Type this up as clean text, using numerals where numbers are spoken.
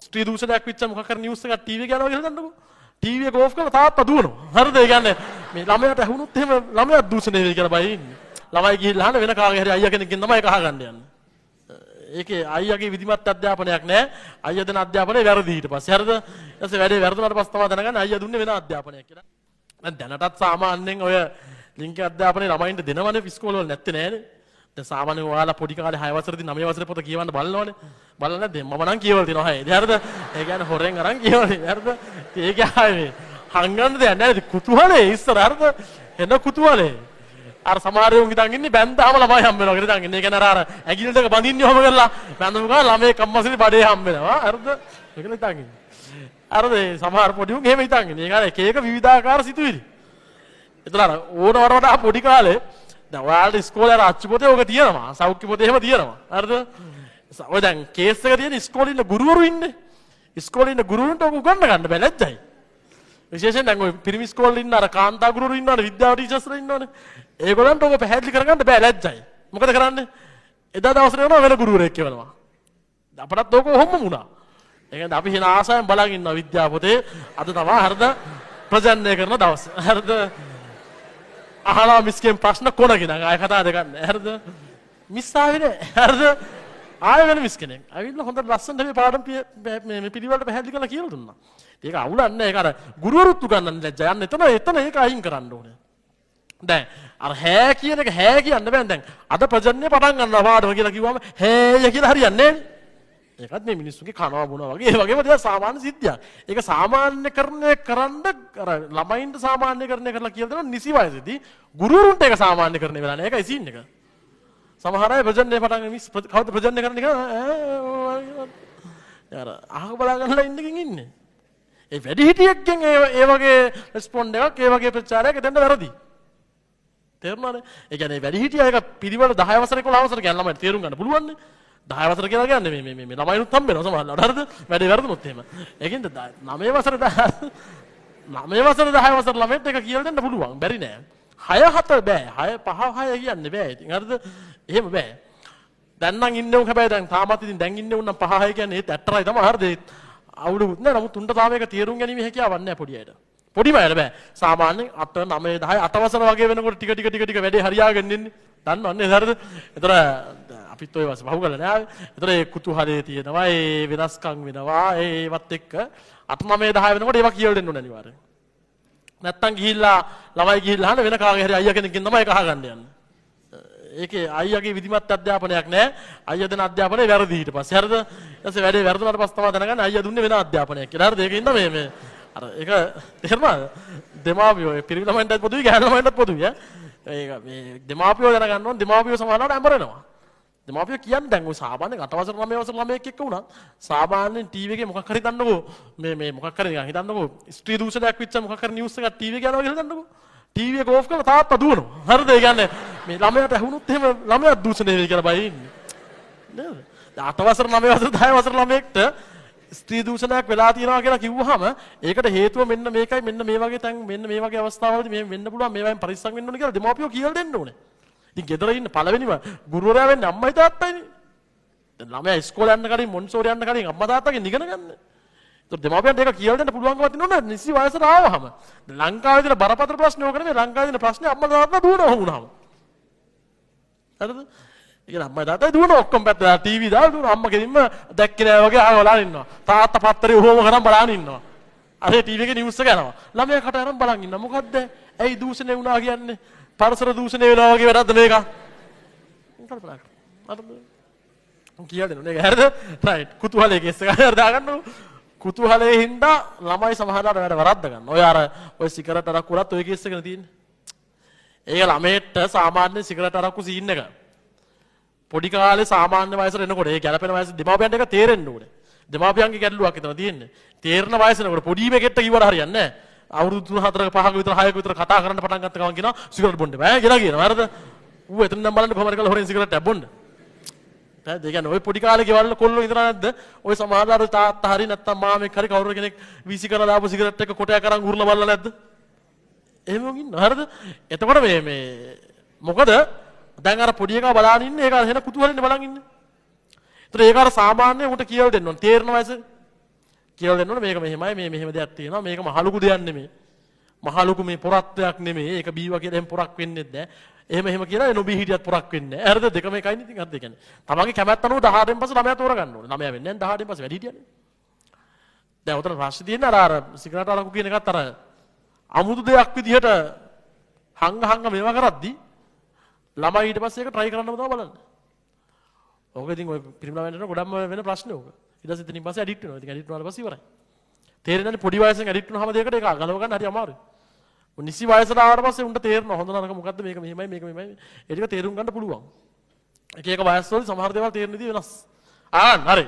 ස්ත්‍රී දූෂණයක් වෙච්ච මොකක් හරි නිවුස් එකක් ටීවී එක යනවා කියලා දන්නකො. ටීවී එක ඕෆ් කරලා තාත්තා දුවනවා. හරිද? ඒ කියන්නේ මේ ළමයාට ඇහුනොත් එහෙම ළමයා දූෂණය වෙයි කියලා බයි ඉන්නේ. ළමයි ගිහිල්ලා අහන වෙන කාගේ හරි අයියා කෙනෙක්ගෙන් තමයි ඒක අහගන්න යන්නේ. ඒකේ අයියාගේ විධිමත් අධ්‍යාපනයක් නැහැ. අයියා දෙන අධ්‍යාපනය වැරදි ඊට පස්සේ. හරිද? ඊට පස්සේ වැඩේ වැරදුනාට පස්සේ තමයි දැනගන්නේ අයියා දුන්නේ වෙන අධ්‍යාපනයක් කියලා. දැන් දැනටත් සාමාන්‍යයෙන් ඔය ලිංගික අධ්‍යාපනයේ ළමයින්ට දෙනවනේ ඉස්කෝලවල නැත්තේ නෑනේ. දැන් සාමාන්‍යයෙන් ඔයාලා පොඩි කාලේ 6 වසරේදී 9 වසරේ පොත කියවන්න බලනවනේ. බලලා නැද්ද? මම නම් කියවලා තියෙනවා. හරිද? හරිද? ඒ කියන්නේ හොරෙන් අරන් කියවන්නේ. හරිද? ඒක ආයේ හංගන්න දෙයක් නෑ. කුතුහලේ ඉස්සර හරිද? එන කුතුහලේ. අර සමහරවෝ හිතන් ඉන්නේ බැන්දාම ළමයි හම්බ වෙනවා කියලා හිතන් ඉන්නේ. ඒ කියන්නේ අර ඇඟිලි දෙක බඳින්නේ ඔහම කරලා බැඳමු ගා ළමයි කම්මසිරි බඩේ හම්බ වෙනවා. හරිද? ඒකල හිතන් ඉන්නේ. හරිද? සමහර පොඩි උන් එහෙම හිතන් ඉන්නේ. ඒක අර එක එක විවිධාකාර සිතුවිලි. ඒතර අර ඕනවට වඩා පොඩි කාලේ දැන් ඔයාලට ඉස්කෝලේ අර අච්චු පොතේ ඔක තියෙනවා. සෞඛ්‍ය පොතේ එහෙම තියෙනවා. හරිද? ඔය දැන් කේස් එක තියෙන ඉස්කෝලේ ඉන්න ගුරුවරු ඉන්නේ. ඉස්කෝලේ ඉන්න ගුරුවරුන්ට ඔක උගන්ව ගන්න බෑ ලැජ්ජයි. විශේෂයෙන් දැන් ඔය පිරිමි ඉස්කෝලේ ඉන්න අර කාන්තා ගුරුවරු ඉන්නවනේ විද්‍යාව ටීචර්ස්ලා ඉන්නවනේ. ඒගොල්ලන්ට ඔක පැහැදිලි කරගන්න බෑ ලැජ්ජයි. මොකද කරන්නේ? එදා දවසේ යනවා වෙන ගුරුවරයෙක් කියවනවා. අපටත් ඕක ඔහොම වුණා. ඒ කියන්නේ අපි හින ආසයෙන් බලන් ඉන්නවා විද්‍යාව පොතේ. අද තමයි හරිද ප්‍රජන්‍ය කරන දවස. හරිද? අහලා මිස්කෙන් ප්‍රශ්න කොනගෙන ආය කතා දෙකක් නෑ. හරිද? මිස් ආවේ නෑ. හරිද? ආය වෙන මිස් කෙනෙක්. අවිල්ල හොඳට ලස්සනට මේ පාඩම් මේ පිළිවෙලට පැහැදිලි කරලා කියලා දුන්නා. ඒක අවුලක් නෑ. ඒක අර ගුරුවරුත් උගන්වන්න ලැජ්ජා. යන්න එතන ඒක අයින් කරන්න ඕනේ. දැන් අර හැ කියන එක හැ කියන්න බෑ දැන්. අද ප්‍රජන්‍ය පටන් ගන්නවා පාඩම කියලා කිව්වම හෑය කියලා හරියන්නේ නෑනේ. ඒකත් මේ මිනිස්සුගේ කනවා බොනවා වගේ ඒ වගේම දෙයක් සාමාන්‍ය සිද්ධියක්. ඒක සාමාන්‍යකරණය කරන්න අර ළමයින්ට සාමාන්‍යකරණය කරලා කියලා දෙනවා නිසි වයසේදී ගුරුවරුන්ට ඒක සාමාන්‍යකරණය වෙලා නෑ. ඒකයි සීන් එක. සමහර අය ප්‍රජන්‍ය පටන් මිස් කවුද ප්‍රජන්‍ය කරන්නේ කියලා යාර අහක බලා ගන්නලා ඉන්නකින් ඉන්නේ. ඒ වැඩි හිටියෙක්ගෙන් ඒ වගේ රෙස්පොන්ඩ් එකක් ඒ වගේ ප්‍රචාරයක් එතෙන්ද වැරදි. තේරුණානේ? ඒ කියන්නේ වැඩි හිටියා එක පිළිවෙල 10 වසර 11 වසර කියන ළමයිට තේරුම් ගන්න පුළුවන් නේ. 10 වසර කියලා කියන්නේ මේ ළමයිනුත් හම්බ වෙනවා සමහරවිට. හරිද? වැඩේ වැරදුනොත් එහෙම. ඒකෙන්ද 9 වසර 10 වසර ළමයිට එක කියලා දෙන්න පුළුවන්. බැරි නෑ. 6 7 බෑ. 6 5 6 කියන්නේ බෑ. ඉතින් හරිද? එහෙම බෑ. දැන් නම් ඉන්නේ උන් හැබැයි දැන් තාමත් ඉතින් දැන් ඉන්නේ උන් නම් 5 6 කියන්නේ ඒත් ඇට්ටරයි තමයි. හරිද? අවුලුත් නෑ. නමුත් උන්ට තාම එක තේරුම් ගැනීම හැකියාවක් නෑ පොඩි අයට. පොඩිම අයට බෑ. සාමාන්‍යයෙන් 8 9 10 8 වසර වගේ වෙනකොට ටික වැඩේ හරියාගෙන ඉන්නේ. දන්නවන්නේ හරිද? ඒතර අපිත් ඔය වස් පහු කරලා නෑ. ඒතර ඒ කුතුහලයේ තියෙනවා, ඒ වෙනස්කම් වෙනවා, ඒවත් එක්ක 8 9 10 වෙනකොට ඒවා කියලා දෙන්න ඕනේ අනිවාර්යෙන්. නැත්තම් ගිහිල්ලා ළමයි ගිහිල්ලා අහන වෙන කාගේ හරි අයියා කෙනෙක්ගෙන් තමයි ඒක අහගන්න යන්නේ. ඒකේ අයියාගේ විධිමත් අධ්‍යාපනයක් නෑ. අයියා දෙන අධ්‍යාපනය වැරදි ඊට පස්සේ. හරිද? ඊට පස්සේ වැඩේ වැරදුනාට පස්සේ තමයි දැනගන්නේ අයියා දුන්නේ වෙන අධ්‍යාපනයක් කියලා. හරිද? ඒකේ ඉන්න මේ අර ඒක තේරුණාද? දෙමාපියෝ පිරිමි ළමයින්ටත් පොදුයි ගෑනු ළමයින්ටත් පොදුයි ඈ. ඒක මේ දෙමාපියෝ දැනගන්න ඕන දෙමාපියෝ සමානවට ඇඹරෙනවා. දෙමාපියෝ කියන්නේ දැන් ඔය සාමාන්‍යයෙන් 8 වසර 9 වසර ළමයෙක් එක්ක වුණා සාමාන්‍යයෙන් ටීවී එකේ මොකක් හරි හිතන්නකෝ මේ මොකක් හරි නිකන් හිතන්නකෝ ස්ත්‍රී දූෂණයක් වෙච්ච මොකක් හරි නිවුස් එකක් ටීවී එක යනවා කියලා හිතන්නකෝ. ටීවී එක ඕෆ් කරලා තාත්තා දුවනවා. හරිද? ඒ කියන්නේ මේ ළමයාට ඇහුනොත් එහෙම ළමයා දූෂණය වෙයි කියලා බයි ඉන්නේ. නේද? 8 වසර 9 වසර 10 වසර ළමයෙක්ට ස්ත්‍රී දූෂණයක් වෙලා තියෙනවා කියලා කිව්වහම ඒකට හේතුව මෙන්න මේකයි මෙන්න මේ වගේ තැන් මෙන්න මේ වගේ අවස්ථාවලදී මේ වෙන්න පුළුවන් මේවායින් පරිස්සම් වෙන්න ඕනේ කියලා දෙමාපියෝ කියලා දෙන්න ඕනේ. ඉතින් ගෙදර ඉන්න පළවෙනිම ගුරුවරයා වෙන්නේ අම්මයි තාත්තයිනේ. දැන් ළමයා ඉස්කෝලේ යන්න කලින් මොන්සෝරි යන්න කලින් අම්මා තාත්තගෙන් ඉගෙන ගන්න. ඒත් දෙමාපියන්ට ඒක කියලා දෙන්න පුළුවන්කමක් තියෙනවා නේද? නිසි වයසට ආවහම. ලංකාවේ තියෙන බරපතල ප්‍රශ්නේ ඕක නෙමෙයි. ලංකාවේ තියෙන ප්‍රශ්නේ අම්මා තාත්තා දුවනවා වුණාම. හරිද? ඉතින් අම්මා තාත්තා දුවන ඔක්කොම පැත්තට ටීවී දාලා දුවන අම්මා කෙලින්ම දැක්කේ නෑ වගේ අහලා බලන් ඉන්නවා. තාත්තා පත්තරේ ඔහොම කරන් බලන් ඉන්නවා. අර ටීවී එකේ නිවුස් එක යනවා. ළමයා කට අරන් බලන් ඉන්නවා. මොකද්ද? ඇයි දූෂණය වුණා කියන්නේ? පරිසර දූෂණය වෙනවා වගේ වැඩක්ද මේක? කල්පනා කරා. අර කියලා දෙනවා නේද? හරිද? රයිට්. කුතුහලයේ කෙස් එක හරියට දාගන්නකො. කුතුහලයේ හින්දා ළමයි සමහරවිට වැඩ වරද්ද ගන්නවා. ඔය සිගරට් අරක්කු වලත් ඔය කෙස් එකනේ තියෙන්නේ. ඒක ළමයට සාමාන්‍ය සිගරට් අරක්කු සීන් එක. පොඩි කාලේ සාමාන්‍ය වයසට එනකොට ඒ ගැළපෙන වයස දෙමාපියන්ට ඒක තේරෙන්න ඕනේ. දෙමාපියන්ගේ ගැටලුවක් එතන තියෙන්නේ. තේරෙන වයස එනකොට පොඩි මේකෙට කිව්වට හරියන්නේ නැහැ. අවුරුදු 3 4 5ක විතර 6ක විතර කතා කරන්න පටන් ගත්ත ගමන් කියනවා සිගරට් බොන්න බෑ කියලා කියනවා. හරිද? ඌ එතන නම් බලන්න කොහොමද කියලා හොරෙන් සිගරට් එකක් බොන්න. හරිද? ඒ කියන්නේ ওই පොඩි කාලේ ගෙවල් කොල්ලෝ ඉඳලා නැද්ද? ওই සමහරවල් තාත්තා හරි නැත්තම් මාමෙක් හරි කවුරු කෙනෙක් වීසි කරලා දාපු සිගරට් එක කොටයක් අරන් උරලා බලලා නැද්ද? එහෙම ඉන්නවා. හරිද? එතකොට මේ මොකද දැන් අර පොඩි එකා බලාගෙන ඉන්නේ ඒක අර වෙන කුතුහලෙන් බලන් ඉන්නේ. ඒතර ඒක අර සාමාන්‍ය උන්ට කියලා දෙන්න ඕන. තේරෙන වයස කියලා දෙන්න ඕනේ මේක මෙහෙමයි මේ මෙහෙම දෙයක් තියෙනවා මේක මහලුකු දෙයක් නෙමෙයි. මහලුකු මේ පොරක්තයක් නෙමෙයි. ඒක බීවා කියලා එහෙම පොරක් වෙන්නේ නැහැ. එහෙම කියලා නොබී හිටියත් පොරක් වෙන්නේ නැහැ. හරිද? දෙකම එකයි නේ ඉතින් හරිද කියන්නේ. තමන්ගේ කැමැත්ත අනුව 18න් පස්සේ ළමයා තෝරගන්න ඕනේ. ළමයා වෙන්නේ නැහැ 18න් පස්සේ වැඩි හිටියනේ. දැන් උතන රාශි තියෙන අර සිගරට් අරකු කියන එකත් අර අමුතු දෙයක් විදිහට හංග මේවා කරද්දි ළමයි ඊට පස්සේ ඒක try කරන්නම තමයි බලන්නේ. ඕක ඉතින් ඔය පිරිමිලාවෙන්ට ගොඩක්ම වෙන ප්‍රශ්නේ ඕක. ඊට පස්සේ ඉතින් පස්සේ ඇඩික්ට් වෙනවා. ඉතින් ඇඩික්ට් වුණාට පස්සේ ඉවරයි. තේරෙන්නේ පොඩි වයසෙන් ඇඩික්ට් වුණාම දෙයකට ඒක ගලව ගන්න හරි අමාරුයි. ඔය නිසි වයසට ආවට පස්සේ උන්ට තේරෙනවා හොඳ නරක මොකද්ද මේක මෙහෙමයි මේක මෙහෙමයි. ඒ ටික තේරුම් ගන්න පුළුවන්. එක එක වයස් වල සමහර දේවල් තේරෙන්නේ වෙනස්. හරි.